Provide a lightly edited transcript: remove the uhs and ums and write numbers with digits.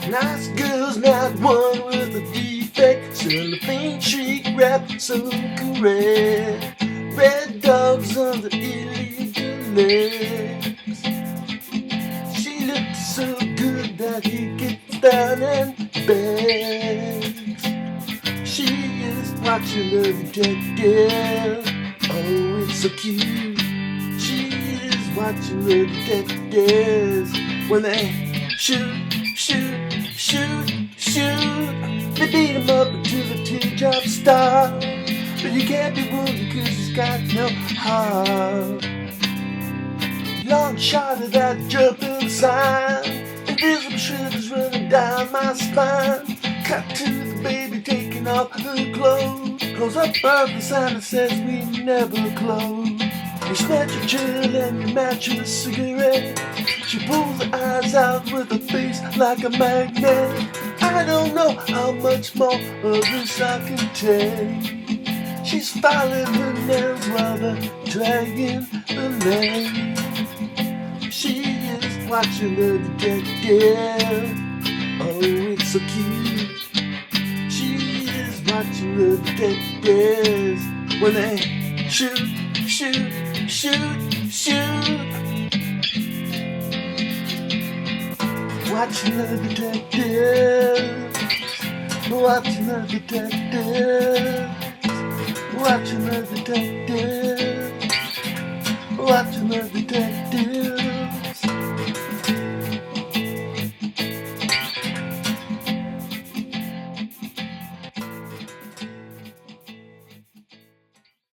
Nice girl's not one with a defect. Cellophane chic rap so correct. Red dogs on the illegal legs. She looks so good that he gets down and begs. She is watching the detective. Oh, it's so cute. She is watching the detectives when they shoot. They beat him up until the teardrop stop. But you can't be wounded cause he's got no heart. Long shot of that jumping sign. Invisible shivers running down my spine. Cut to the baby taking off her clothes. Close up above the sign that says we never close. You snatch your chill and you match your cigarette. She pulls her eyes out with a face like a magnet. I don't know how much more of this I can take. She's filing her nails while they're dragging the leg. She is watching the detective. Oh, it's so cute. She is watching the detectives when they shoot. Watching the detective. Watching the detective. Watching the detective. Watching the detective.